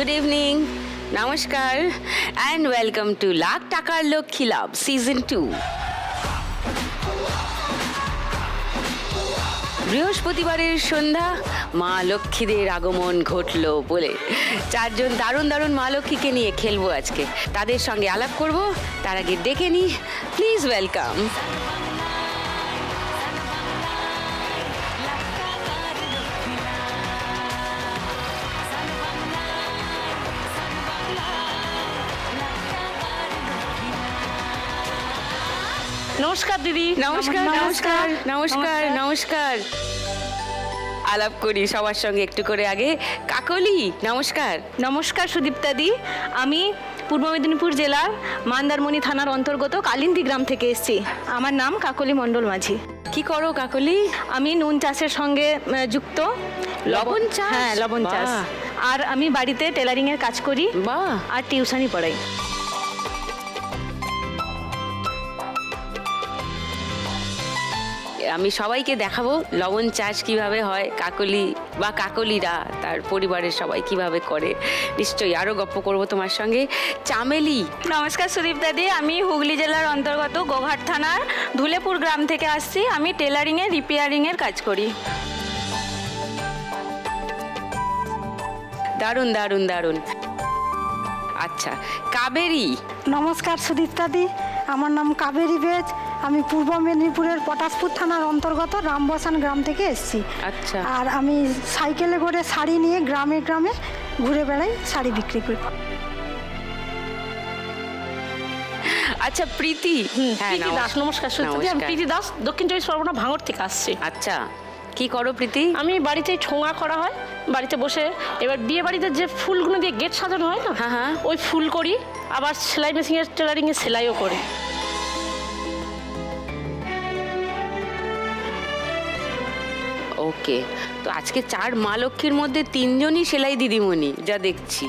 Good evening, Namaskar, and welcome to Lakh Takar Lokhi Labh Season 2. বৃহস্পতিবারের সন্ধ্যা মা লক্ষ্মীদের আগমন ঘটলো বলে চারজন দারুণ দারুণ মা লক্ষ্মীকে নিয়ে খেলবো আজকে। তাদের সঙ্গে আলাপ করব, তার আগে ডেকে নিই, প্লিজ ওয়েলকাম। নমস্কার দিদি। নমস্কার নমস্কার নমস্কার নমস্কার। আলাপ করি সবার সঙ্গে একটু করে। আগে কাকলি, নমস্কার। নমস্কার সুদীপ্তাদি। আমি পূর্ব মেদিনীপুর জেলার মন্দারমণি থানার অন্তর্গত কালিন্দী গ্রাম থেকে এসেছি। আমার নাম কাকলি মণ্ডল মাঝি। কি করো কাকলি? আমি নুন চাষের সঙ্গে যুক্ত। লবণ চাষ? হ্যাঁ, লবণ চাষ। বাহ। আর আমি বাড়িতে টেলারিংয়ের কাজ করি। বাহ। আর টিউশনই পড়াই। আমি সবাইকে দেখাবো লবণ চাষ কিভাবে হয়, কাকলি বা কাকলিরা তার পরিবারের সবাই কিভাবে করে। নিশ্চয়ই আরও গপ্প করবো তোমার সঙ্গে। চামেলি, নমস্কার সুদীপ্তাদি। আমি হুগলি জেলার অন্তর্গত গোঘাট থানার ধুলেপুর গ্রাম থেকে আসছি। আমি টেলারিংয়ের রিপেয়ারিংয়ের কাজ করি। দারুণ দারুণ দারুণ। আচ্ছা, কাবেরী। নমস্কার সুদীপ্তাদি, আমার নাম কাবেরী বেজ। আমি পূর্ব মেদিনীপুরের পটাশপুর থানার অন্তর্গত রামবসান গ্রাম থেকে এসেছি। আচ্ছা। আর আমি সাইকেলে করে শাড়ি নিয়ে গ্রামে গ্রামে ঘুরে বেড়াই, শাড়ি বিক্রি করি। আচ্ছা, প্রীতি। হ্যাঁ, প্রীতি দাস। নমস্কার সুদীপ্তাদি। আমি প্রীতি দাস, দক্ষিণ চব্বিশ পরগনা ভাঙড় থেকে আসছি। আচ্ছা, কি করো প্রীতি? আমি বাড়িতে ঠোঙা করা হয়, বাড়িতে বসে। এবার বিয়ে বাড়িতে যে ফুলগুলো দিয়ে গেট সাজানো হয় না, হ্যাঁ হ্যাঁ, ওই ফুল করি। আবার সেলাই মেশিনের টেলারিংয়ে সেলাইও করি। ওকে। তো আজকে চার মা লক্ষ্মীর মধ্যে তিনজনই সেলাই দিদিমণি, যা দেখছি।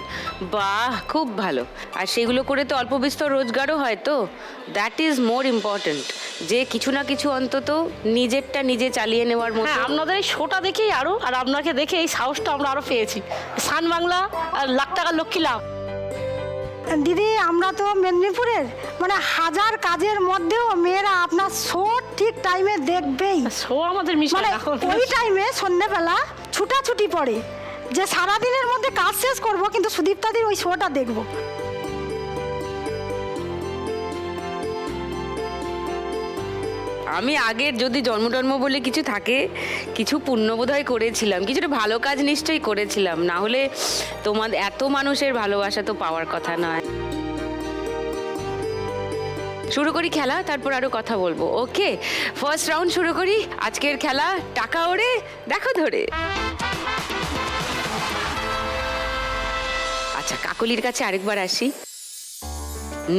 বাহ, খুব ভালো। আর সেগুলো করে তো অল্প বিস্তর রোজগারও হয়, তো দ্যাট ইজ মোর ইম্পর্ট্যান্ট, যে কিছু না কিছু অন্তত নিজেরটা নিজে চালিয়ে নেওয়ার মতো। হ্যাঁ, আপনাদের এই শোটা দেখেই আরও, আর আপনাকে দেখে এই সাহসটা আমরা আরও পেয়েছি। সান বাংলা আর লাখ টাকার লক্ষ্মী লাভ। দিদি, আমরা তো মেদিনীপুরের, মানে হাজার কাজের মধ্যেও মেয়েরা আপনার শো ঠিক টাইমে দেখবেই। শো আমাদের মিশন। মানে ওই টাইমে সন্ধ্যেবেলা ছুটাছুটি পড়ে যে সারাদিনের মধ্যে কাজ শেষ করব, কিন্তু সুদীপ্তাদির ওই শোটা দেখব। আমি আগের যদি জন্ম বলে কিছু থাকে, কিছু পুণ্য বোধহয় করেছিলাম, কিছুটা ভালো কাজ নিশ্চয়ই করেছিলাম, না হলে তোমাদের এত মানুষের ভালোবাসা তো পাওয়ার কথা নয়। শুরু করি খেলা, তারপর আরো কথা বলবো। ওকে, ফার্স্ট রাউন্ড শুরু করি। আজকের খেলা টাকা ওড়ে দেখো ধরে। আচ্ছা, কাকলির কাছে আরেকবার আসি।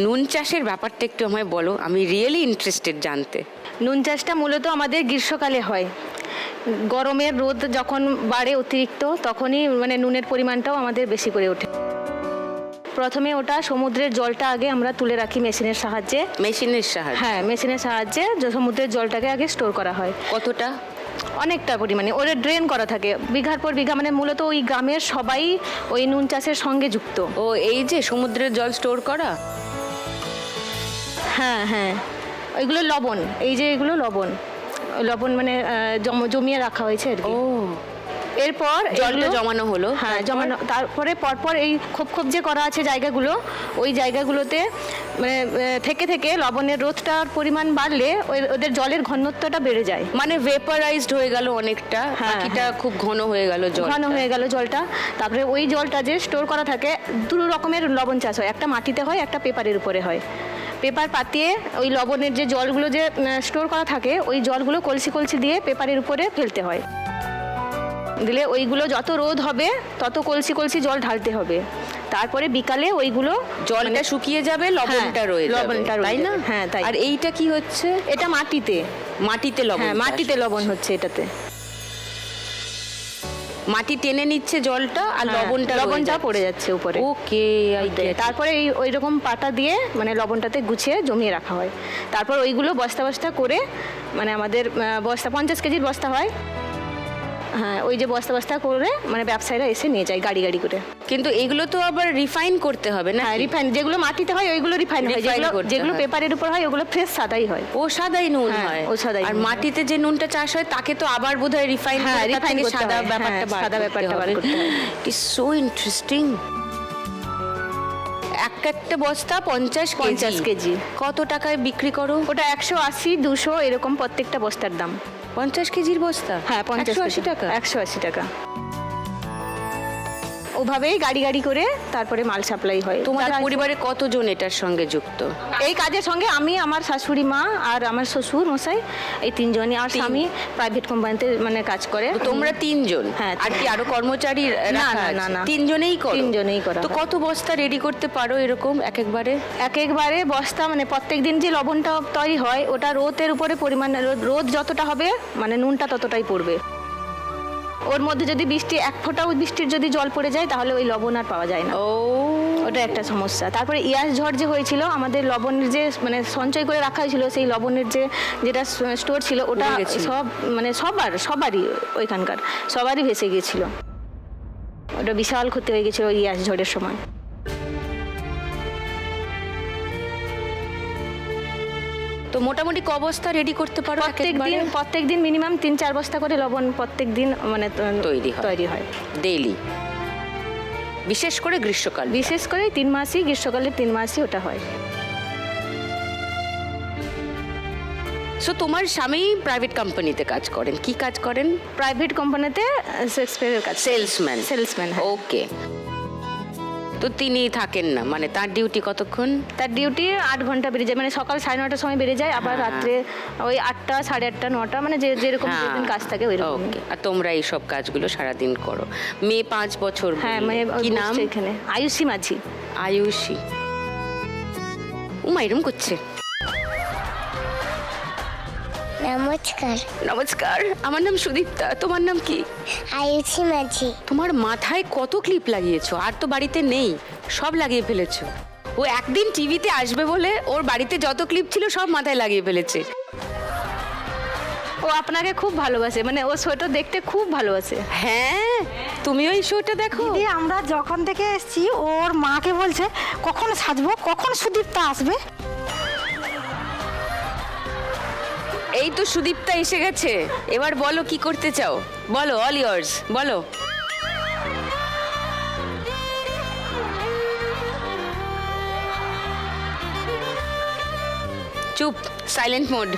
নুন চাষের ব্যাপারটা একটু আমায় বলো, আমি রিয়েলি ইন্টারেস্টেড জানতে। নুন চাষটা মূলত আমাদের গ্রীষ্মকালে হয়। গরমের রোদ যখন বাড়ে অতিরিক্ত, তখনই মানে নুনের পরিমাণটাও আমাদের বেশি করে ওঠে। প্রথমে ওটা সমুদ্রের জলটা আগে আমরা তুলে রাখি মেশিনের সাহায্যে। মেশিনের সাহায্যে? হ্যাঁ, মেশিনের সাহায্যে সমুদ্রের জলটাকে আগে স্টোর করা হয়। কতটা? অনেকটা পরিমাণে। ওটা ড্রেন করা থাকে বিঘার পর বিঘা। মানে মূলত ওই গ্রামের সবাই ওই নুন চাষের সঙ্গে যুক্ত। ও, এই যে সমুদ্রের জল স্টোর করা? হ্যাঁ হ্যাঁ, ওইগুলো লবণ। এই যে এগুলো লবণ, লবণ মানে জমিয়ে রাখা হয়েছে আর কি। ও, এরপর জলটা জমানো হলো? হ্যাঁ, জমানো। তারপরে পরপর এই খোপ খোপ যে করা আছে জায়গাগুলো, ওই জায়গাগুলোতে মানে থেকে থেকে লবণের রোধটার পরিমাণ বাড়লে ওদের জলের ঘনত্বটা বেড়ে যায়। মানে ভেপারাইজড হয়ে গেল অনেকটা, বাকিটা খুব ঘন হয়ে গেল জল। ঘন হয়ে গেল জলটা। তারপরে ওই জলটা যে স্টোর করা থাকে, দু রকমের লবণ চাষ হয়। একটা মাটিতে হয়, একটা পেপারের উপরে হয়। পেপার পাতিয়ে ওই লবণের যে জলগুলো যে স্টোর করা থাকে, ওই জলগুলো কলসি কলসি দিয়ে পেপারের উপরে ফেলতে হয়। দিলে ওইগুলো যত রোদ হবে তত কলসি কলসি জল ঢালতে হবে। তারপরে বিকালে ওইগুলো জলটা শুকিয়ে যাবে, লবণটা রয়ে যাবে, লবণটা তাই না? হ্যাঁ, তাই। আর এইটা কি হচ্ছে? এটা মাটিতে। মাটিতে লবণ? হ্যাঁ, মাটিতে লবণ হচ্ছে এটাতে। মাটি টেনে নিচ্ছে জলটা, আর লবণটা পড়ে যাচ্ছে উপরে। ওকে, তারপরে ওই রকম পাতা দিয়ে মানে লবণটাতে গুছিয়ে জমিয়ে রাখা হয়। তারপর ওইগুলো বস্তা বস্তা করে, মানে আমাদের বস্তা 50 কেজির বস্তা হয়। হ্যাঁ, ওই যে বস্তা বস্তা করে মানে ব্যবসায়ীরা এসে নিয়ে যায় গাড়ি গাড়ি করে। কিন্তু এগুলো তো আবার রিফাইন করতে হবে না? হ্যাঁ, রিফাইন যেগুলো মাটিতে হয় ওইগুলো রিফাইন হয়, Refine করতে যেগুলো হয়। পেপারের উপর হয় ওগুলো ফ্রেশ সাদাই হয়। ও সাদাই নুন হ্যাঁ, হয়। ও সাদাই আর নুন হয়। মাটিতে যে নুনটা চাষ হয় তাকে তো আবার বোধহয় রিফাইন হ্যাঁ, করে তার refine থেকে করতে সাদা হয়। ব্যাপারটা হ্যাঁ, বার সাদা করতে ব্যাপারটা বার হবে। করতে হয়। It is so interesting. একটা বস্তা 50 50 কেজি। কত টাকায় বিক্রি করো? ওটা 180, 200 এরকম প্রত্যেকটা বস্তার দাম। 50 কেজির বস্তা? হ্যাঁ, 180 টাকা। 180 টাকা। ওভাবেই গাড়ি গাড়ি করে তারপরে মাল সাপ্লাই হয়। তোমাদের যারা- পরিবারে কতজন এটার সঙ্গে যুক্ত? এই কাজের সঙ্গে আমি, আমার শাশুড়ি মা আর আমার শ্বশুর মশাই, এই তিনজনই। আর স্বামী প্রাইভেট কোম্পানিতে মানে কাজ করে। তো তোমরা তিনজন? হ্যাঁ, আর কি আরো কর্মচারী না, রাখা না, আছে? না, না। তিনজনেই করো? তিনজনেই করা তো হয়। কত বস্তা রেডি করতে পারো এরকম এক একবারে? একবারে বস্তা মানে প্রত্যেক দিন যে লবণটা তৈরি হয় ওটা রোদের উপরে পরিমাণ, রোদ যতটা হবে মানে নুনটা ততটাই পড়বে। ওর মধ্যে যদি এক ফোঁটাও বৃষ্টির যদি জল পড়ে যায় তাহলে ওই লবণ আর পাওয়া যায় না। ও ওটা একটা সমস্যা। তারপরে ইয়াস ঝড় যে হয়েছিল, আমাদের লবণের যে মানে সঞ্চয় করে রাখা হয়েছিল সেই লবণের যেটা স্টোর ছিল ওটা ডুবে গেছিল। সব মানে সবারই ওইখানকার সবারই ভেসে গিয়েছিল। ওটা বিশাল ক্ষতি হয়ে গেছিল ওই ইয়াস ঝড়ের সময়। তো মোটামুটি ক বস্তা রেডি করতে পারো প্রত্যেক দিন মিনিমাম 3-4 বস্তা করে লবণ প্রত্যেক দিন মানে তৈরি হয় ডেইলি, বিশেষ করে গ্রীষ্মকাল? বিশেষ করে 3 মাসই, গ্রীষ্মকালে 3 মাসই ওটা হয়। সো তোমার স্বামী প্রাইভেট কোম্পানিতে কাজ করেন? কি কাজ করেন? প্রাইভেট কোম্পানিতে শেক্সপিয়ারের কাজ, সেলসম্যান। ওকে। তো তিনি থাকেন না, মানে তার ডিউটি কতক্ষণ? তার ডিউটি 8 ঘন্টা বেড়ে যায়, মানে সকাল 9:30টার সময় বেড়ে যায়, আবার রাত্রে ওই 8টা, 8:30, 9টা, মানে যেরকম যেদিন কাজ থাকে ওই রকম। ওকে। আর তোমরা এই সব কাজগুলো সারাদিন করো। মেয়ে 5 বছর? হ্যাঁ, বললে। মানে কি নাম? এখানে আয়ুষী মাঝি। আয়ুষী। উমা এরম করছে। নমস্কার। নমস্কার, আমার নাম সুদীপ্তা। তোমার নাম কি? আয়ুষী মাঝি। তোমার মাথায় কত ক্লিপ লাগিয়েছো? আর তো বাড়িতে নেই, সব লাগিয়ে ফেলেছো। ও একদিন টিভিতে আসবে বলে ওর বাড়িতে যত ক্লিপ ছিল সব মাথায় লাগিয়ে ফেলেছে। ও আপনাকে খুব ভালোবাসে, মানে ও শোটা দেখতে খুব ভালোবাসে। হ্যাঁ, তুমি ওই শোটা দেখো? দিদি আমরা যখন থেকে এসেছি ওর মাকে বলছে কখন সাজবো, কখন সুদীপ্তা আসবে। এই তো সুদীপ্তা এসে গেছে। এবার বলো কি করতে চাও, বলো, অল ইয়ার্স, বলো। চুপ, সাইলেন্ট মোড।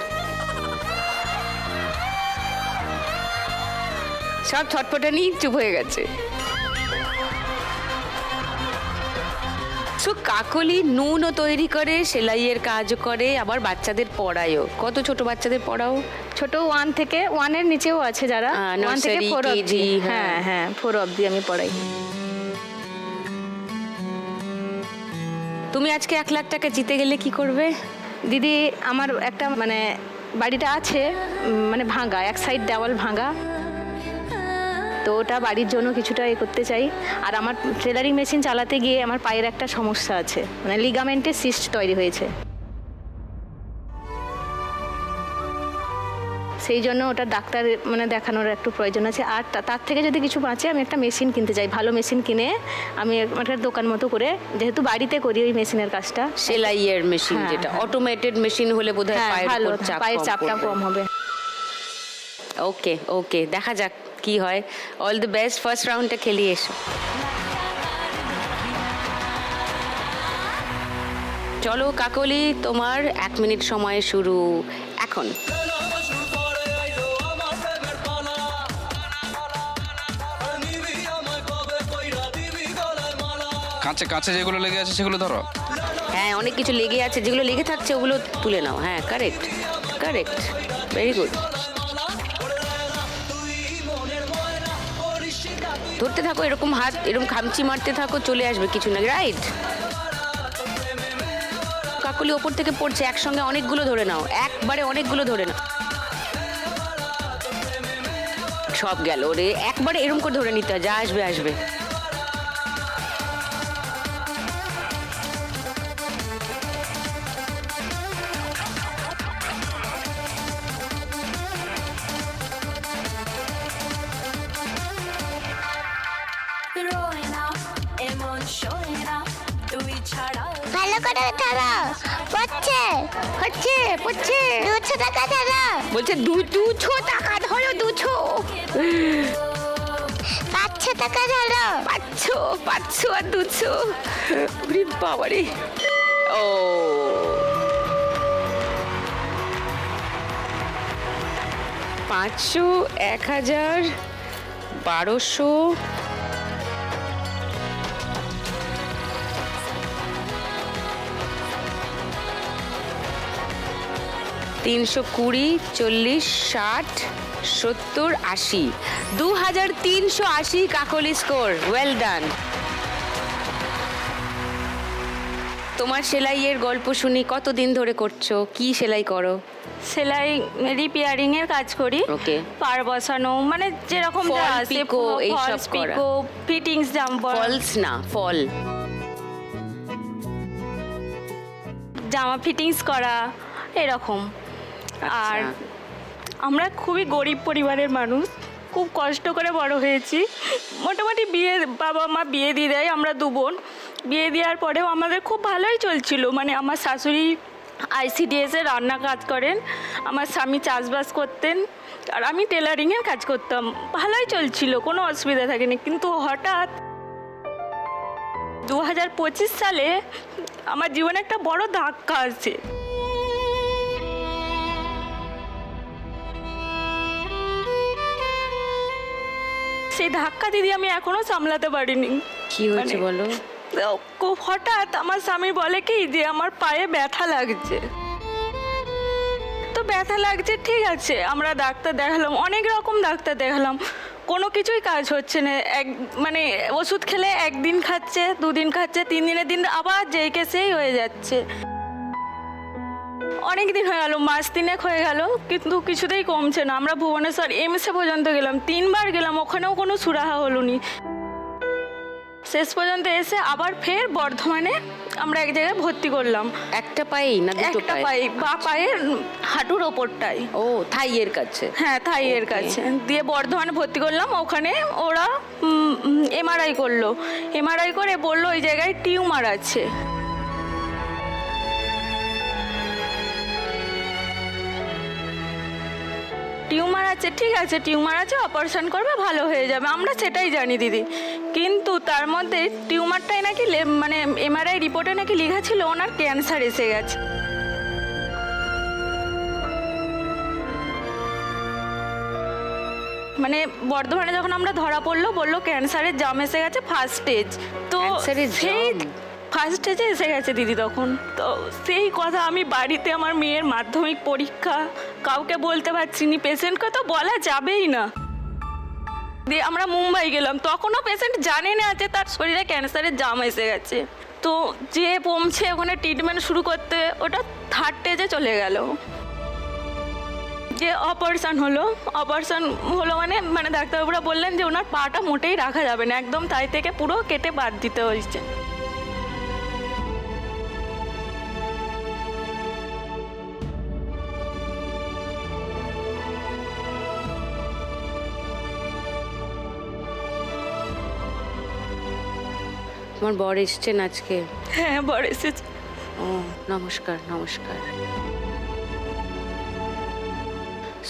সব ছটফটানি চুপ হয়ে গেছে। সো কাকলি নুনও তৈরি করে, সেলাইয়ের কাজও করে, আবার বাচ্চাদের পড়ায়ও। কত ছোট বাচ্চাদের পড়াও? ছোট 1 থেকে 1-এর নিচেও আছে যারা, 1 থেকে nursery, 4 KG, অবধি। হ্যাঁ। হ্যাঁ হ্যাঁ, 4 অবধি আমি পড়াই। তুমি আজকে 1 লাখ টাকা জিতে গেলে কি করবে? দিদি আমার একটা মানে বাড়িটা আছে মানে ভাঙা, এক সাইড দেওয়াল ভাঙা, তো ওটা বাড়ির জন্য কিছুটা করতে চাই। আর আমার টেলারিং মেশিন চালাতে গিয়ে আমার পায়ের একটা সমস্যা আছে, মানে লিগামেন্টের সিস্ট তৈরি হয়েছে, সেই জন্য ওটা ডাক্তার মানে দেখানোর একটু প্রয়োজন আছে। আর তার থেকে যদি কিছু বাঁচে আমি একটা মেশিন কিনতে চাই, ভালো মেশিন কিনে আমি একটা দোকান মতো করে, যেহেতু বাড়িতে করি ওই মেশিনের কাজটা। সেলাইয়ের মেশিন, হ্যাঁ, যেটা হ্যাঁ। অটোমেটেড মেশিন হলে বোধহয় হ্যাঁ, পায়ের ভালো, উপর চাপ পায়ের চাপটা কম হবে। ওকে ওকে, দেখা যাক কি হয়। অল দ্য বেস্ট, ফার্স্ট রাউন্ডটা খেলিয়ে এসো। চলো কাকলি, তোমার 1 মিনিট সময় শুরু এখন। কাঁচে কাঁচে যেগুলো লেগে আছে সেগুলো ধরো। হ্যাঁ, অনেক কিছু লেগে আছে, যেগুলো লেগে থাকছে ওগুলো তুলে নাও। হ্যাঁ, কারেক্ট কারেক্ট, ভেরি গুড। ধরতে থাকো, এরকম হাত এরকম খামচি মারতে থাকো, চলে আসবে কিছু না, রাইট? কাকলি ওপর থেকে পড়ছে, একসঙ্গে অনেকগুলো ধরে নাও, একবারে অনেকগুলো ধরে নাও। সব গেল রে, একবারে এরকম করে ধরে নিতে হয়, যা আসবে আসবে। Throwing up করে ধরো পড়ছে পড়ছে 200 টাকা ধরো বলছে 200 টাকা ধরো 200 500 টাকা ধরো 500 আর 200 ওরে বাবারে ও 500 1000 1200 320 40 60 70 80 2380 কাকলি স্কোর ওয়েল ডান। তোমার সেলাইয়ের গল্প শুনি, কতদিন ধরে করছো, কি সেলাই করো? সেলাই রিপেয়ারিং এর কাজ করি। ওকে। পার বসানো মানে যেরকম Fall, যা আছে pico, এইসব করা। পিকো ফিটিংস জাম্পার ফলস না ফল জামা ফিটিংস করা এরকম। আর আমরা খুবই গরিব পরিবারের মানুষ, খুব কষ্ট করে বড় হয়েছি। মোটামুটি বিয়ে বাবা মা বিয়ে দিয়ে দেয়, আমরা দু বোন। বিয়ে দেওয়ার পরেও আমাদের খুব ভালোই চলছিল। মানে আমার শাশুড়ি আইসিডিএসে রান্না কাজ করেন, আমার স্বামী চাষবাস করতেন, আর আমি টেলারিংয়ের কাজ করতাম। ভালোই চলছিল, কোনো অসুবিধা থাকেনি। কিন্তু হঠাৎ 2025 সালে আমার জীবনে একটা বড় ধাক্কা আসে। সেই ধাক্কা দিদি আমি এখনো সামলাতে পারিনি। কি হয়েছে বলো? খুব হঠাৎ আমার স্বামী বলে কি যে আমার পায়ে ব্যথা লাগছে। তো ব্যথা লাগছে, ঠিক আছে, আমরা ডাক্তার দেখালাম, অনেক রকম ডাক্তার দেখালাম, কোনো কিছুই কাজ হচ্ছে না। মানে ওষুধ খেলে একদিন খাচ্ছে, দুদিন খাচ্ছে, 3 দিনের দিন আবার যেই কে সেই হয়ে যাচ্ছে। অনেক দিন হয়ে গেল, মাস 3 হয়ে গেল, কিন্তু কিছুতেই কমছে না। আমরা ভুবনেশ্বর এমসে পর্যন্ত গেলাম, 3 বার গেলাম, ওখানেও কোনো সুরাহা হলো নি। শেষ পর্যন্ত এসে আবার ফের বর্ধমানে আমরা এক জায়গায় ভর্তি করলাম। একটা পায়েই না দুটো একটা পায়ে? পায়ে, বা পায়ের হাঁটুর ওপরটাই। ও থাইয়ের কাছে? হ্যাঁ, থাইয়ের Okay. কাছে। দিয়ে বর্ধমানে ভর্তি করলাম। ওখানে ওরা এমআরআই করলো। এমআরআই করে বললো ওই জায়গায় টিউমার আছে। টিউমার আছে, ঠিক আছে, টিউমার আছে, অপারেশন করবে, ভালো হয়ে যাবে, আমরা সেটাই জানি দিদি। কিন্তু তার মধ্যে টিউমারটাই নাকি মানে এমআরআই রিপোর্টে নাকি লেখা ছিল ওনার ক্যান্সার এসে গেছে। মানে বর্ধমানে যখন আমরা ধরা পড়লো, বললো ক্যান্সারের জাম এসে গেছে, ফার্স্ট স্টেজ। তো ক্যান্সারের সেই জাম? ফার্স্ট স্টেজে এসে গেছে দিদি তখন। তো সেই কথা আমি বাড়িতে, আমার মেয়ের মাধ্যমিক পরীক্ষা, কাউকে বলতে পারছি নি, পেশেন্টকে তো বলা যাবেই না। দিয়ে আমরা মুম্বাই গেলাম, তখনও পেশেন্ট জানে না যে তার শরীরে ক্যান্সারের জাম এসে গেছে। তো যে পৌঁছে ওখানে ট্রিটমেন্ট শুরু করতে, ওটা 3rd স্টেজে চলে গেল। যে অপারেশন হলো মানে ডাক্তারবাবুরা বললেন যে ওনার পাটা মোটেই রাখা যাবে না, একদম তাই থেকে পুরো কেটে বাদ দিতে হয়েছে। তোমার বর এসছেন আজকে? হ্যাঁ, বড় এসেছে। ও নমস্কার নমস্কার।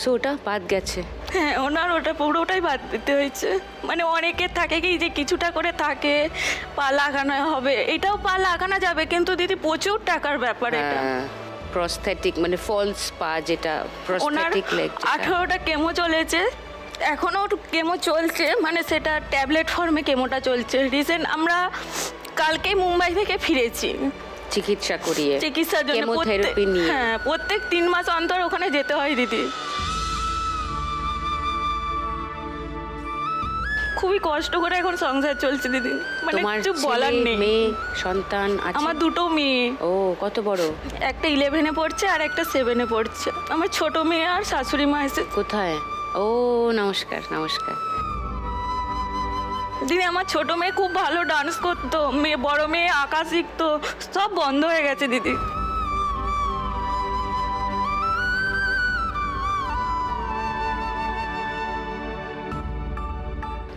সোটা বাদ গেছে? হ্যাঁ, ওনার ওটা পুরোটাই বাদ দিতে হয়েছে। মানে অনেকের থাকে কি যে কিছুটা করে থাকে, পা লাগানো হবে, এটাও পা লাগানো যাবে, কিন্তু দিদি প্রচুর টাকার ব্যাপার এটা। প্রস্থেটিক মানে ফলস পা, যেটা ওনার প্রস্থেটিক লেগ। 18টা কেমো চলেছে, এখনও কেমো চলছে, মানে সেটা ট্যাবলেট ফর্মে কেমোটা চলছে। রিসেন্ট আমরা কালকেই মুম্বাই থেকে ফিরেছি চিকিৎসা করিয়ে, চিকিৎসার জন্য। কেমোথেরাপি নিয়ে। হ্যাঁ, প্রত্যেক 3 মাস অন্তর ওখানে যেতে হয় দিদি। খুবই কষ্ট করে এখন সংসার চলছে দিদি, মানে তোমার কিছু বলার ছেলে নেই। মেয়ে সন্তান আছে? আমার 2টো মেয়ে, ও কত বড়? একটা 11-এ পড়ছে আর একটা 7-এ পড়ছে। আমার ছোট মেয়ে আর শাশুড়ি মা এসে। কোথায়? ও নমস্কার নমস্কার। দিদি আমার ছোট মেয়ে খুব ভালো ডান্স করতো, বড় মেয়ে আঁকা শিখতো, সব বন্ধ হয়ে গেছে দিদি।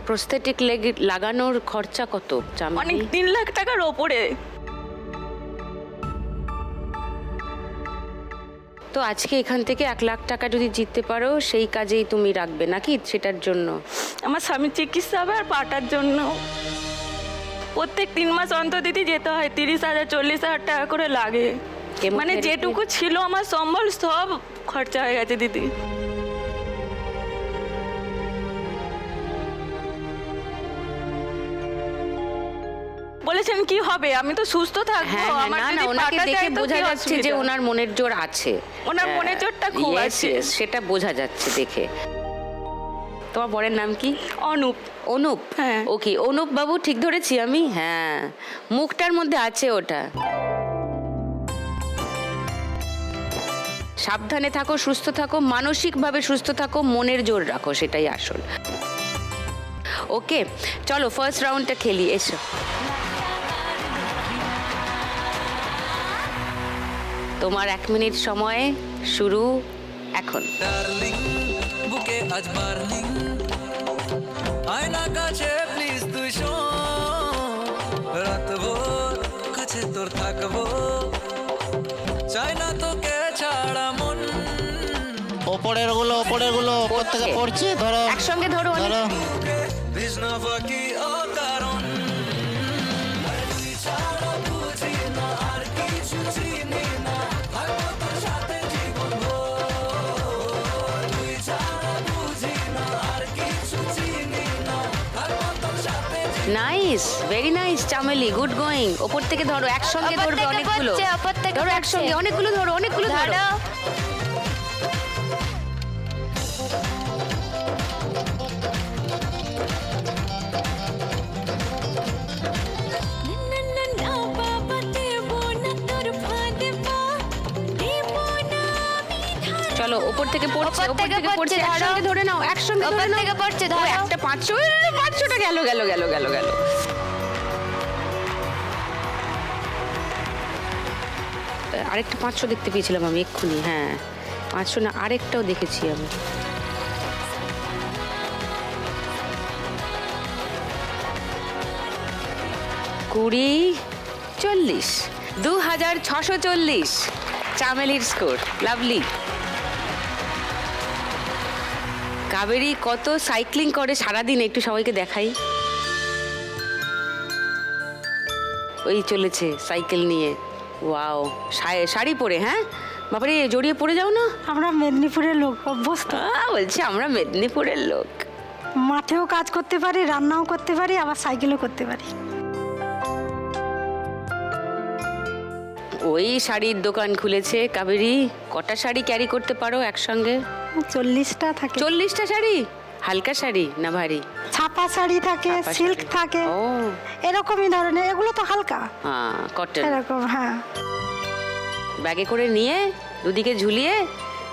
প্রস্থেটিক লেগ লাগানোর খরচা কত? অনেক 3 লাখ টাকার ওপরে। তো আজকে এখান থেকে 1 লাখ টাকা যদি জিততে পারো সেই কাজেই তুমি রাখবে নাকি সেটার জন্য? আমার স্বামীর চিকিৎসা হবে আর পাটার জন্য প্রত্যেক 3 মাস অন্তর দিদি যেতে হয়, 30,000 40,000 টাকা করে লাগে। মানে Chemotherapy? যেটুকু ছিল আমার সম্বল সব খরচা হয়ে গেছে দিদি। বলেছেন কি হবে, আমি তো সুস্থ থাকবো। হ্যাঁ হ্যাঁ, আমার না না, যদি ওনাকে পাটা দেখে যায় তো বোঝা কি যাচ্ছে যে অসুবিধা? ওনার মনের জোর আছে। ওনার মনের জোরটা খুব Yes, আছে। yes, সেটা বোঝা যাচ্ছে দেখে। তোমার বরের নাম কি? অনুপ। অনুপ? হ্যাঁ। ওকে, অনুপ বাবু ঠিক ধরেছি আমি? হ্যাঁ, মুখটার মধ্যে আছে ওটা। সাবধানে থাকো, সুস্থ থাকো, মানসিকভাবে সুস্থ থাকো, মনের জোর রাখো, সেটাই আসল। ওকে, চলো ফার্স্ট রাউন্ডটা খেলি, এসো। তোমার 1 মিনিট সময় শুরু এখন। ডার্লিং বুকে আজ বার্নিং আয়না কাছে প্লিজ তুই শোন রাতভর কাছে তোর থাকবো চাই না তোকে ছাড়া মন ওপরের গুলো ওপর থেকে পড়ছে। পড়ছে, ধরো একসঙ্গে ধরো, অনেক- ধরো। তৃষ্ণা পাখি অকারণ তুই ছাড়া বুঝি না আর কিছু চিনি না থাকবো তোর সাথে জীবন ভর তুই ছাড়া বুঝি না আর কিছু চিনি না থাকবো তোর সাথে নাইস, ভেরি নাইস চামেলি, গুড গোয়িং। ওপর থেকে ধরো, একসঙ্গে ওপর ধরবে থেকে অনেকগুলো। পড়ছে, ওপর থেকে ধরো পড়ছে। একসঙ্গে অনেকগুলো ধরো, অনেকগুলো ধরো। ধরো। চলো, ওপর থেকে পড়ছে, ওপর ওপর থেকে থেকে পড়ছে, পড়ছে, ধরো। একসঙ্গে ধরে নাও, একসঙ্গে ওপর ধরে নাও। থেকে পড়ছে, ও, ধরো। একটা 500টা গেল গেল গেল গেল গেল। আরেকটা 500 দেখতে পেয়েছিলাম আমি এক্ষুনি। হ্যাঁ, 500 না, আরেকটাও দেখেছি আমি। কুড়ি, 40, 2640 চামেলির স্কোর। লাভলি। কাবেরী কত সাইক্লিং করে সারাদিন, একটু সবাইকে দেখাই। ওই চলেছে সাইকেল নিয়ে। ওয়াও, শাড়ি পরে, হ্যাঁ বাবারে, জড়িয়ে পড়ে যাও না। আমরা মেদিনীপুরের লোক, অভ্যস্ত। বলছি আমরা মেদিনীপুরের লোক। মাঠেও কাজ করতে পারি, রান্নাও করতে পারি, আবার সাইকেলও করতে পারি। ওই শাড়ির দোকান খুলেছে কাবেরী। কটা শাড়ি ক্যারি করতে পারো একসঙ্গে? 40টা থাকে। 40টা শাড়ি? হালকা শাড়ি না ভারী? ছাপা শাড়ি থাকে, ছাপা সিল্ক শাড়ি। থাকে, ও এরকমই ধরনের। এগুলো তো হালকা, হ্যাঁ, কটন। এরকম। হ্যাঁ, ব্যাগে করে নিয়ে দুদিকে ঝুলিয়ে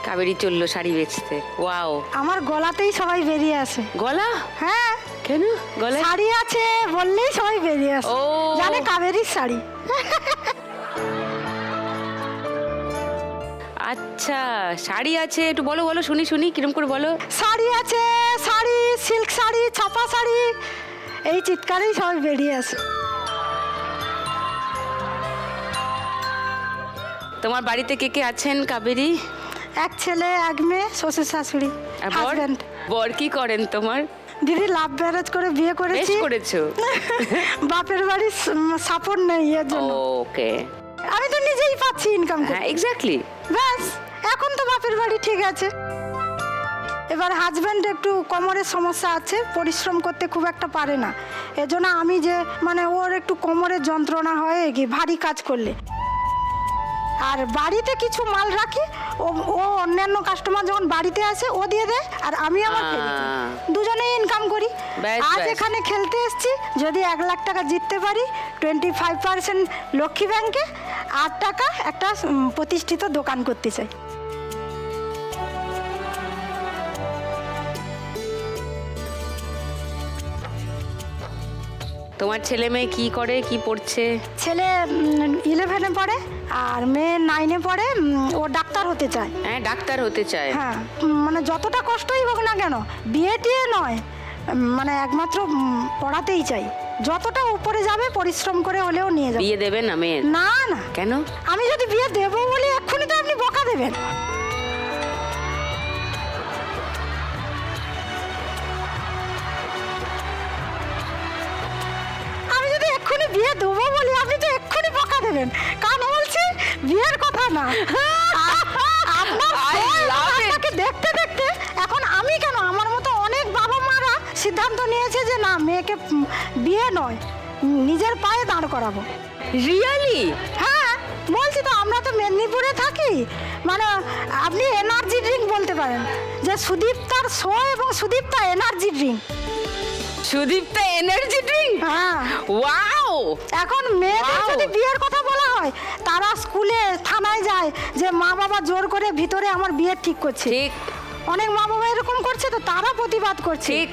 কাবেরী চললো শাড়ি বেচতে। ওয়াও, আমার গলাতেই সবাই বেরিয়ে আসে। গলা? হ্যাঁ, কেন গলায়? শাড়ি আছে বললেই সবাই বেরিয়ে আসে, ও। জানে কাবেরীর শাড়ি। আচ্ছা, শাড়ি আছে, একটু বলো বলো, শুনি শুনি, কিরম করে বলো। শাড়ি আছে, শাড়ি, সিল্ক শাড়ি, ছাপা শাড়ি, এই চিৎকারেই সবাই বেরিয়ে আসে। তোমার বাড়িতে কে কে আছেন কাবেরী? এক ছেলে, এক মেয়ে, শ্বশুর শাশুড়ি, আর বর? হাজব্যান্ড। বর কি করেন তোমার? দিদি লাভ ম্যারেজ করে বিয়ে বেশ করেছি। করেছো। বাপের বাড়ির সাপোর্ট নেই এর জন্য। ওকে, আমি তো নিজেই পাচ্ছি ইনকাম করে। হ্যাঁ এক্স্যাক্টলি। ব্যাস, এখন তো বাপের বাড়ি ঠিক আছে। এবার হাজব্যান্ড একটু কোমরের সমস্যা আছে, পরিশ্রম করতে খুব একটা পারে না। এজন্য আমি যে মানে ওর একটু কোমরের যন্ত্রণা হয় কি ভারী কাজ করলে। আর বাড়িতে কিছু মাল রাখি, ও অন্যান্য কাস্টমার যখন বাড়িতে আসে ও দিয়ে দেয়, আর আমি আমার ফেলি। দুজনেই ইনকাম করি। ব্যাস, আজ ব্যাস। এখানে খেলতে এসেছি, যদি 1 লাখ টাকা জিততে পারি 25% লক্ষ্মী ব্যাংকে, 8 টাকা একটা প্রতিষ্ঠিত দোকান করতে চাই। তোমার ছেলে মেয়ে কি করে, কি পড়ছে? ছেলে 11-এ পড়ে আর মেয়ে 9-এ পড়ে। ও ডাক্তার হতে চায়। হ্যাঁ, ডাক্তার হতে চায়। হ্যাঁ, মানে যতটা কষ্টই হোক না কেন, বিয়ে টিয়ে নয়, মানে একমাত্র পড়াতেই চাই। যতটা উপরে যাবে পরিশ্রম করে হলেও নিয়ে যাবে। বিয়ে দেবে না মেয়ের? না না, কেন? আমি যদি বিয়ে দেবো বলি এক্ষুনি তো আপনি বকা দেবেন? আমি যদি এক্ষুনি বিয়ে দেবো বলি আপনি তো এক্ষুনি বকা দেবেন, কারণ বলছি বিয়ের কথা না। আপনার আপনাকে দেখতে দেখতে এখন আমি কেন, আমার মতো অনেক বাবা মারা সিদ্ধান্ত নিয়েছে যে না, মেয়েকে বিয়ে নয়, নিজের পায়ে দাঁড় করাবো। রিয়ালি? হ্যাঁ বলছি তো, আমরা তো মেদিনীপুরে থাকি, মানে আপনি এনার্জি ড্রিঙ্ক বলতে পারেন, যে সুদীপ্তার শো এবং Sudipta energy drink. Sudipta energy drink? হ্যাঁ। ওয়াও! এখন মেয়েদের Wow! যদি বিয়ের কথা বলা হয়, তারা স্কুলে থানায় যায় যে মা বাবা জোর করে ভিতরে আমার বিয়ে ঠিক করছে। ঠিক অনেক মা বাবা এরকম করছে, তো তারা প্রতিবাদ করছে ঠিক।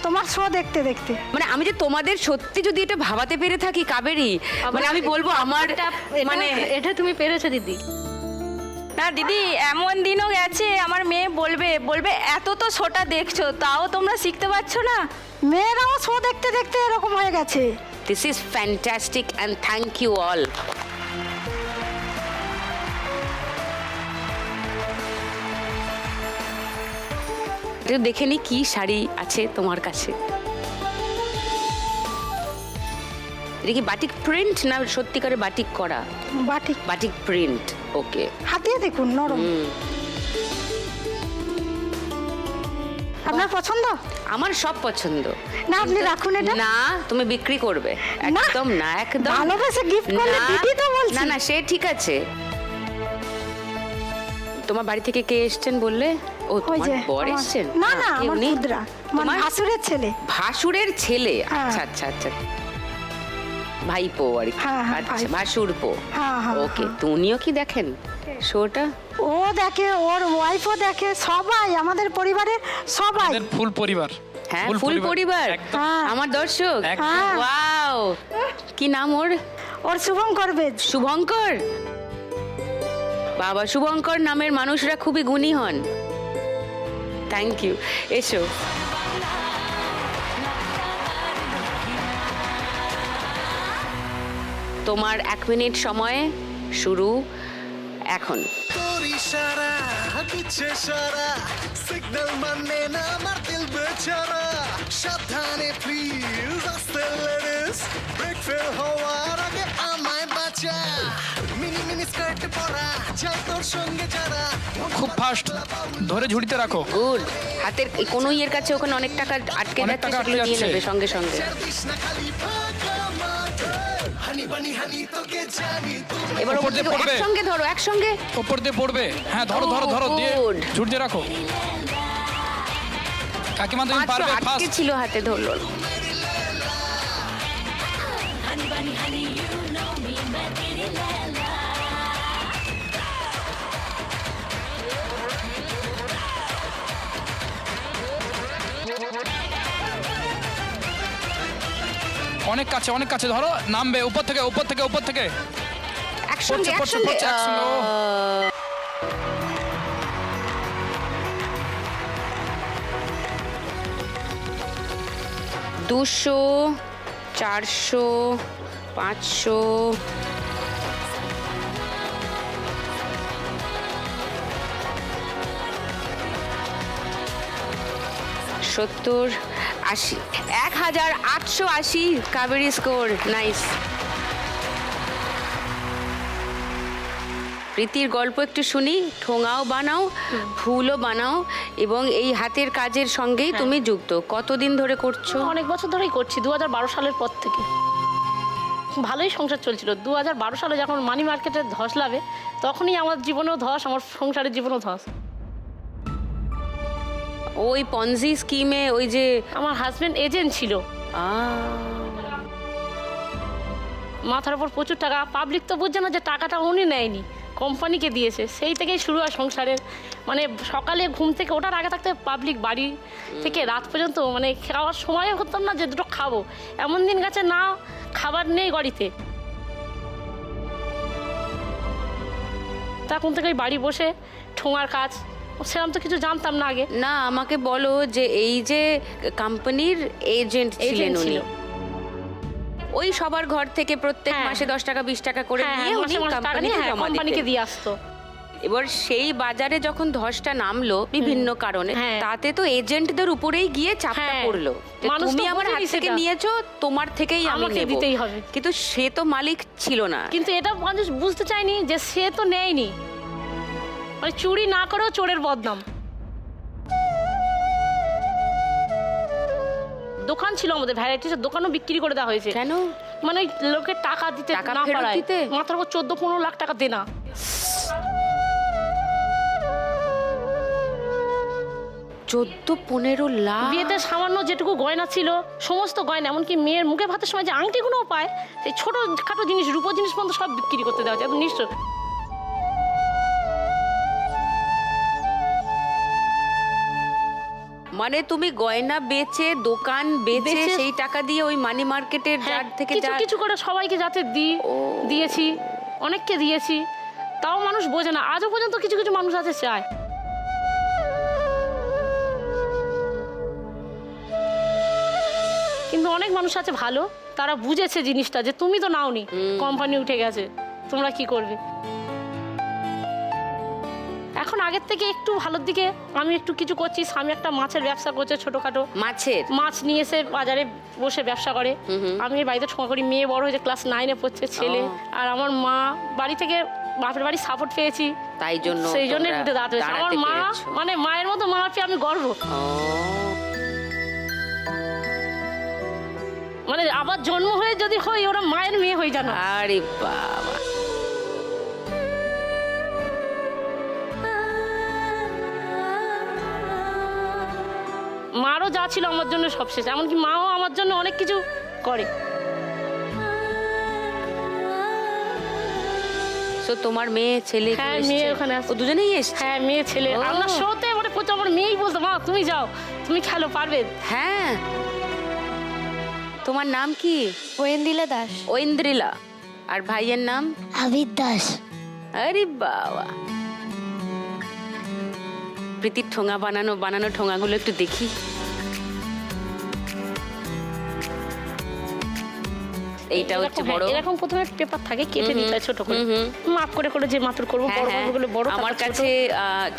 তোমার শো দেখতে দেখতে। মানে আমি যে তোমাদের সত্যি যদি এটা ভাবাতে পেরে থাকি কাবেরী, মানে আমি বলবো আমার মানে এটা তুমি পেরেছো দিদি। না দিদি, এমন দিনও গেছে আমার মেয়ে বলবে এত তো শোটা দেখছো, তাও তোমরা শিখতে পারছো না। মেয়েরাও শো দেখতে দেখতে এরকম হয়ে গেছে। This is fantastic and thank you all. দেখে নি কি শাড়ি আছে তোমার কাছে। এটা কি বাটিক প্রিন্ট না সত্যিকারে বাটিক করা? বাটিক। বাটিক প্রিন্ট, ওকে। হাতিয়ে দেখুন, নরম। আপনার পছন্দ? আমার সব পছন্দ। না আপনি রাখুন এটা। না তুমি বিক্রি করবে? একদম না, একদম ভালোবেসে গিফট করলে না। দিদি তো বলছি। না না, সে ঠিক আছে। তোমার বাড়ি থেকে কে এসেছেন বললে? ও ওই তোমার যে বর আমার- এসেছেন? না না, কে আমার উনি? পুত্রা, আমার তোমার ভাসুরের ছেলে। ভাসুরের ছেলে? হ্যাঁ। আচ্ছা আচ্ছা আচ্ছা, ভাইপো আর কি। হ্যাঁ, হ্যাঁ, আচ্ছা, ভাইপো। ভাসুরপো। হ্যাঁ, হ্যাঁ, ওকে, হ্যাঁ। তো উনিও কি দেখেন শোটা? ও দেখে, ওর ওয়াইফও দেখে, সবাই আমাদের পরিবারের সবাই। আমাদের ফুল পরিবার। হ্যাঁ, ফুল পরিবার। একদম। হ্যাঁ। আমার দর্শক। একদম। ওয়াও, কি নাম ওর? ওর শুভঙ্কর বেদ। শুভঙ্কর। বাবা, শুভঙ্কর নামের মানুষরা খুবই গুণী হন। Thank you. এসো। তোমার 1 মিনিট সময় শুরু এখন। তোর ইশারা দিচ্ছে সারা, সিগন্যাল মানে না আমার দিল বেচারা। সাবধানে প্লিজ, আস্তে লেডিস, ব্রেক ফেল হওয়ার আগে আমায় বাঁচা। মিনি মিনি স্কার্ট পরা যায় তোর সঙ্গে যারা। খুব ফাস্ট, ধরে ঝুড়িতে রাখো। গুড। হাতের কোনো ইয়ের কাছে ওখানে অনেক টাকা আটকে অনেক যাচ্ছে, টাকা সেগুলো আটকে নিয়ে যাচ্ছে। নেবে সঙ্গে সঙ্গে। দিস না খালি ফাঁকা মাঠে। হানি বানি হানি তোকে জানি তুমি। এবার ওপর ওপর দিয়ে থেকে পড়বে। একসঙ্গে ধরো, একসঙ্গে। ওপর দিয়ে পড়বে। হ্যাঁ, ধরো ধরো ধরো, দিয়ে Good. ঝুড়িতে রাখো। কাকিমা তুমি পারবে, আটকে ফাস্ট। ছিল, হাতে ধরলো। অনেক কাছে, অনেক কাছে, ধরো, নামবে উপর থেকে, উপর থেকে, উপর থেকে। একসঙ্গে পড়ছে, পড়ছে, একসঙ্গে। পড়ছে, একসঙ্গে। ও। 200, 400, 500, 70, 80, 1880 কাবেরী স্কোর। নাইস। প্রীতির গল্প একটু শুনি। ঠোঙাও বানাও, ফুলও বানাও, এবং এই হাতের কাজের সঙ্গেই তুমি যুক্ত। কতদিন ধরে করছো? অনেক বছর ধরেই করছি, 2012 সালের পর থেকে। ভালোই সংসার চলছিল। 2012 সালে যখন মানি মার্কেটে ধস লাগে, তখনই আমার জীবনেও ধস, আমার সংসারের জীবনেও ধস। ওই পনজি স্কিমে ওই যে আমার হাজবেন্ড এজেন্ট ছিল, মাথার উপর প্রচুর টাকা। পাবলিক তো বুঝছে না যে টাকাটা উনি নেয়নি, কোম্পানিকে দিয়েছে। সেই থেকেই শুরু হয় সংসারের। মানে সকালে ঘুম থেকে ওঠার আগে থাকতে পাবলিক বাড়ি থেকে রাত পর্যন্ত, মানে খাওয়ার সময় হতাম না যে দুটো খাবো। এমন দিন গেছে না খাবার নেই বাড়িতে, তখন থেকে ওই বাড়ি বসে ঠোঙার কাজ, সেরকম তো কিছু জানতাম না আগে। না, আমাকে বলো যে এই যে কোম্পানির এজেন্ট ছিলেন Agent উনি, ছিল। ওই সবার ঘর থেকে প্রত্যেক হ্যাঁ। মাসে 10 টাকা 20 টাকা করে হ্যাঁ, নিয়ে উনি মাসে মাসে টাকা নিয়ে কোম্পানিকে জমা কোম্পানিকে দিতেন। দিয়ে আসতো। এবার সেই বাজারে যখন ধসটা নামলো বিভিন্ন কারণে, হ্যাঁ। তাতে তো এজেন্টদের উপরেই গিয়ে চাপটা হ্যাঁ। পড়লো যে মানুষ তো তুমি আমার হাত বোঝেনি থেকে সেটা। নিয়েছো, তোমার থেকেই আমি আমাকে নেব। দিতেই হবে। কিন্তু সে তো মালিক ছিল না। কিন্তু এটা মানুষ বুঝতে চায়নি যে সে তো নেয়নি, মানে চুরি না করেও চোরের বদনাম। দোকান ছিল আমাদের, ভ্যারাইটিসের দোকানও বিক্রি করে দেওয়া হয়েছে। কেন? মানে লোকে টাকা দিতে টাকা না ফেরত পারায় দিতে? মাত্র 14-15 লাখ টাকা দেনা। 14-15 লাখ? বিয়েতে সামান্য যেটুকু গয়না ছিল সমস্ত গয়না, এমনকি মেয়ের মুখে ভাতের সময় যে আংটিগুলোও পায়, সেই ছোট খাটো জিনিস, রূপো জিনিস পর্যন্ত সব বিক্রি করতে দেওয়া হচ্ছে। একদম নিশ্চয়। মানে তুমি গয়না বেচে, দোকান বেচে, বেচে- সেই টাকা দিয়ে ওই মানি মার্কেটের হ্যাঁ, জার থেকে কিছু যা কিছু করে সবাইকে যাতে দিয়েছি, অনেককে দিয়েছি, তাও মানুষ বোঝে না। আজও পর্যন্ত কিছু কিছু মানুষ আছে চায়। কিন্তু অনেক মানুষ আছে ভালো, তারা বুঝেছে জিনিসটা যে তুমি তো নাওনি, কোম্পানি উঠে গেছে, তোমরা কি করবে। এখন আগের থেকে একটু ভালোর দিকে আমি একটু কিছু করছি। স্বামী একটা মাছের ব্যবসা করছে ছোটখাটো, মাছের। মাছ নিয়ে এসে বাজারে বসে ব্যবসা করে। আমি এই বাড়িতে ঠোঁয়া করি। মেয়ে বড় হয়েছে, ক্লাস 9-এ পড়ছে, ছেলে। ও। আর আমার মা বাড়ি থেকে, বাপের বাড়ি সাপোর্ট পেয়েছি, তাই জন্য সেই জন্য তোমরা উঠে দাঁড়াতে হয়েছে। আমার দাঁড়াতে মা পেরেছো। মানে মায়ের মতো মা পেয়ে আমি গর্ব। ও, মানে আবার জন্ম হয়ে যদি হই, ওরা মায়ের মেয়ে হয়ে জানা। আরে বাবা। মারও যা ছিল আমার জন্য সব শেষ, এমনকি মাও আমার জন্য অনেক কিছু করে। তো তোমার মেয়ে ছেলে কেউ হ্যাঁ, এসছে? মেয়ে ওখানে আছে। ও দুজনেই এসছে? হ্যাঁ, মেয়ে ছেলে। ও। আমরা শোতে মানে প্রচুর, আমার মেয়েই বলতো, মা তুমি যাও, তুমি খেলো, পারবে। হ্যাঁ। তোমার নাম কি? ওয়েন্দিলা দাস। ঐন্দ্রিলা। আর ভাইয়ের নাম? আবিদ দাস। আরে বাবা। প্রীতির ঠোঙা বানানো ঠোঙাগুলো একটু দেখি। এইটা হচ্ছে এরকম, বড়। হ্যাঁ, এরকম প্রথমে পেপার থাকে, কেটে নিতে হয় ছোট করে, মাপ করে করে যে মাপের করবো। হ্যাঁ, বড় হ্যাঁ। গল্পগুলো বড়, আমার তারপর ছোট। কাছে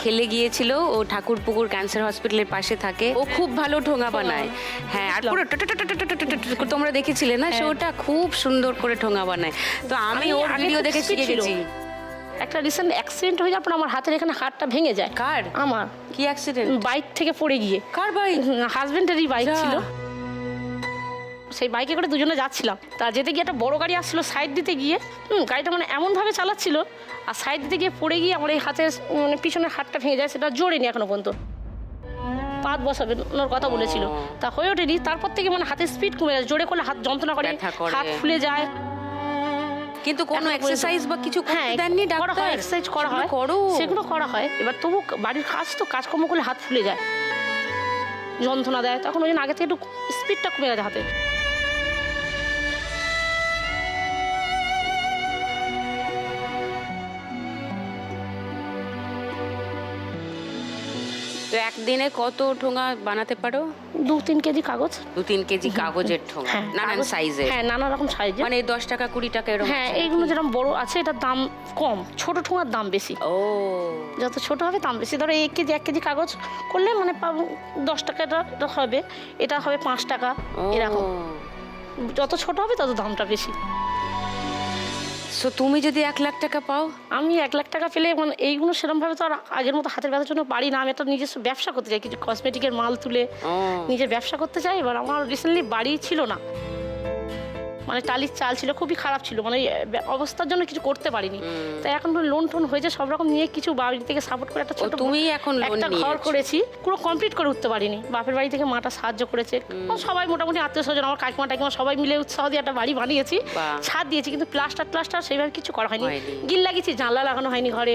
খেলে গিয়েছিল, ও ঠাকুরপুকুর ক্যান্সার হসপিটালের পাশে থাকে। ও খুব ভালো ঠোঙা বানায়। হ্যাঁ, আর পুরো তোমরা দেখেছিলে না শোটা? খুব সুন্দর করে ঠোঙা বানায়। তো আমি ওর আগে ভিডিও খুব দেখে speed শিখে ছিল। গেছি। একটা রিসেন্ট অ্যাক্সিডেন্ট হয়ে যাওয়ার পর আমার হাতের এখানে হাড়টা ভেঙে যায়। কার? আমার কি অ্যাক্সিডেন্ট? বাইক থেকে পড়ে গিয়ে। কার বাইক? হাজবেন্ডেরই বাইক যা। ছিল। সেই বাইকে করে দুজনে যাচ্ছিলাম, তা যেতে গিয়ে একটা বড় গাড়ি আসছিল সাইড দিতে গিয়ে, গাড়িটা মানে এমনভাবে চালাচ্ছিল, আর সাইড দিতে গিয়ে পড়ে গিয়ে আমার এই হাতের মানে পিছনের হাতটা ভেঙে যায়। সেটা জোরেনি এখনো পর্যন্ত, পাত বসাবে ওনার কথা বলেছিল, তা হয়ে ওঠেনি। তারপর থেকে মানে হাতের স্পিড কমে যায়, জোরে করলে হাত যন্ত্রণা করে, ব্যথা করে। হাত ফুলে যায়। কিন্তু কোনো এখনো এক্সারসাইজ বা কিছু হ্যাঁ, করতে দেননি করা ডাক্তার? হয়, এক্সারসাইজ করা সেগুলো হয়, করো। সেগুলো করা হয়। এবার তবু বাড়ির কাজ তো, কাজকর্ম করলে হাত ফুলে যায়, যন্ত্রণা দেয়, তখন ওই জন্য আগে থেকে একটু স্পিডটা কমে যায় হাতে। তো একদিনে কত ঠোঙা বানাতে পারো? 2-3 কেজি কাগজ। 2-3 কেজি কাগজের ঠোঙা, হ্যাঁ, নানান কাগজ- সাইজের। হ্যাঁ, নানা রকম সাইজে। মানে 10 টাকা 20 টাকা এরকম? হ্যাঁ, আছে এইগুলো নাকি? যেরকম বড় আছে এটার দাম কম, ছোট ঠোঙার দাম বেশি। ও, যত ছোট হবে দাম বেশি। ধরো 1 কেজি কাগজ করলে মানে 10 টাকা এটা হবে, এটা হবে 5 টাকা, ও। এরকম। যত ছোট হবে তত দামটা বেশি। সো তুমি যদি 1 লাখ টাকা পাও? আমি 1 লাখ টাকা পেলে মানে এইগুলো সেরকমভাবে তো আর আগের মতো হাতের ব্যথার জন্য পারি না। আমি একটা নিজস্ব ব্যবসা করতে চাই, কিছু কসমেটিকের মাল তুলে ও, নিজের ব্যবসা করতে চাই। এবার আমার রিসেন্টলি বাড়ি ছিল না, মানে টালির চাল ছিল, খুবই খারাপ ছিল, মানে অবস্থার জন্য কিছু করতে পারিনি। তাই এখন লোন টোন হয়েছে, সব রকম নিয়ে কিছু বাড়ি থেকে সাপোর্ট করে একটা ছোট তুমি এখন লোন একটা ঘর নিয়েছো? করেছি, পুরো কমপ্লিট করে উঠতে পারিনি। বাপের বাড়ি থেকে মাটা সাহায্য করেছে, সবাই মোটামুটি আত্মীয় স্বজন, আমার কাকিমা টাকিমা সবাই মিলে উৎসাহ দিয়ে একটা বাড়ি বানিয়েছি, বাহ। ছাদ দিয়েছি, কিন্তু প্লাস্টার সেইভাবে কিছু করা হয়নি। হয়নি। গিল লাগিয়েছি, জানলা লাগানো হয়নি ঘরে,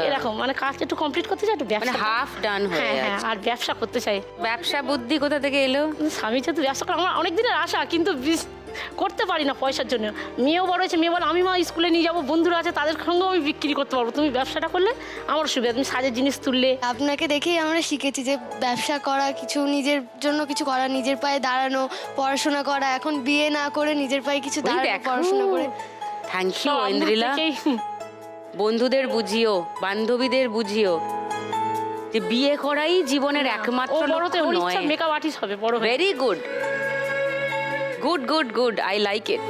এরকম মানে কাজ একটু কমপ্লিট করতে চাই, একটু মানে ব্যবসা। হাফ ডান হয়ে হ্যাঁ, হ্যাঁ, আছে। আর ব্যবসা করতে চাই। ব্যবসা বুদ্ধি কোথা থেকে এলো? স্বামী যেহেতু ব্যবসা করে, আমার অনেক দিনের আশা, কিন্তু করতে পারি না পয়সার জন্য। মেয়েও বড় হয়েছে, মেয়ে বলে আমি মা স্কুলে নিয়ে যাবো, বন্ধুরা আছে তাদের সঙ্গেও আমি বিক্রি করতে পারবো, তুমি ব্যবসাটা করলে আমার সুবিধা, তুমি সাজের জিনিস তুললে। আপনাকে দেখেই আমরা শিখেছি যে ব্যবসা করা, কিছু নিজের জন্য কিছু করা, নিজের পায়ে দাঁড়ানো, পড়াশোনা করা, এখন বিয়ে না করে নিজের পায়ে কিছু ওই দাঁড়ানো, দেখো। পড়াশোনা করে। Thank you Aindrila. বন্ধুদের বুঝিও, বান্ধবীদের বুঝিও যে বিয়ে করাই জীবনের ও একমাত্র বড়তে ওর ইচ্ছা নয়। মেকআপ আর্টিস্ট হবে বড় হয়ে। Very good, good good good, I like it.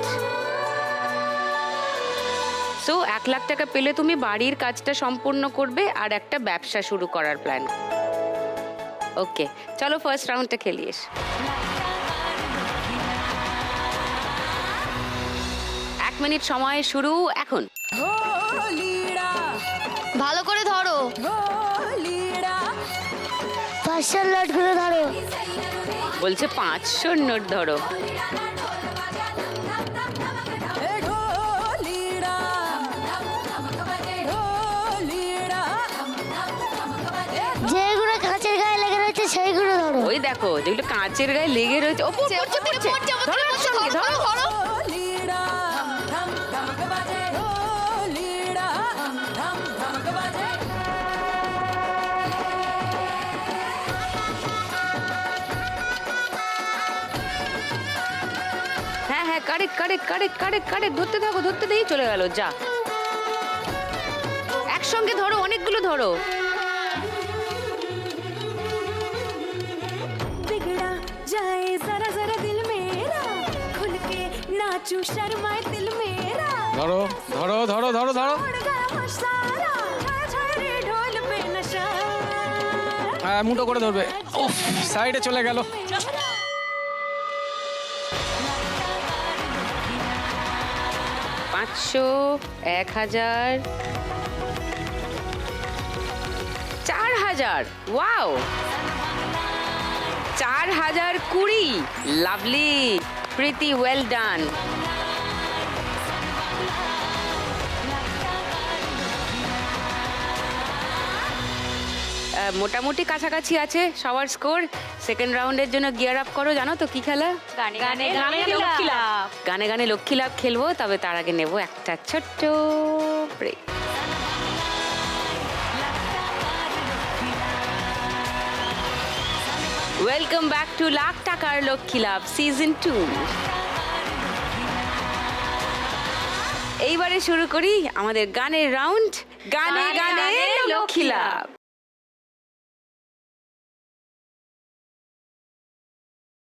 So 1 lakh টাকা পেলে তুমি বাড়ির কাজটা সম্পূর্ণ করবে আর একটা ব্যবসা শুরু করার প্ল্যান। ওকে, চলো ফার্স্ট রাউন্ডটা খেলিস। 1 মিনিট সময় শুরু এখন। ভালো করে ধরো, 500 নোটগুলো ধরো। বলছে 500 নোট ধরো। যেগুলো কাঁচের গায়ে লেগে রয়েছে সেইগুলো ধরো। ওই দেখো যেগুলো কাঁচের গায়ে লেগে রয়েছে। ও পড়ছে, পড়ছে। ধরো একসঙ্গে, ধরো। হ্যাঁ হ্যাঁ, correct correct correct correct correct, ধরতে থাকো, ধরতে দেই, চলে গেল। যা, একসঙ্গে ধরো, অনেকগুলো ধরো। बिगड़ा जाए जरा जरा दिल मेरा खुल के नाचू शर्माए दिल मेरा ধরো ধরো ধরো ধরো ধরো। उड़ गया मसारा छाड़े ढोल पे नशा হ্যাঁ, মুঠো করে ধরবে। উফ, সাইডে চলে গেল। 500, 1000, 4000, wow, 4020, lovely, pretty well done. মোটামুটি কাছাকাছি আছে সবার স্কোর। সেকেন্ড রাউন্ডের জন্য গিয়ার আপ করো। জানো তো কি খেলা? গানে গানে লক্ষ্মী লাভ। গানে গানে লক্ষ্মী লাভ খেলবো, তবে তার আগে নেব একটা ছোট্ট break. Welcome back to lakh টাকার লক্ষ্মী লাভ সিজন 2। এইবারে শুরু করি আমাদের গানের রাউন্ড, গানে গানে লক্ষ্মী লাভ।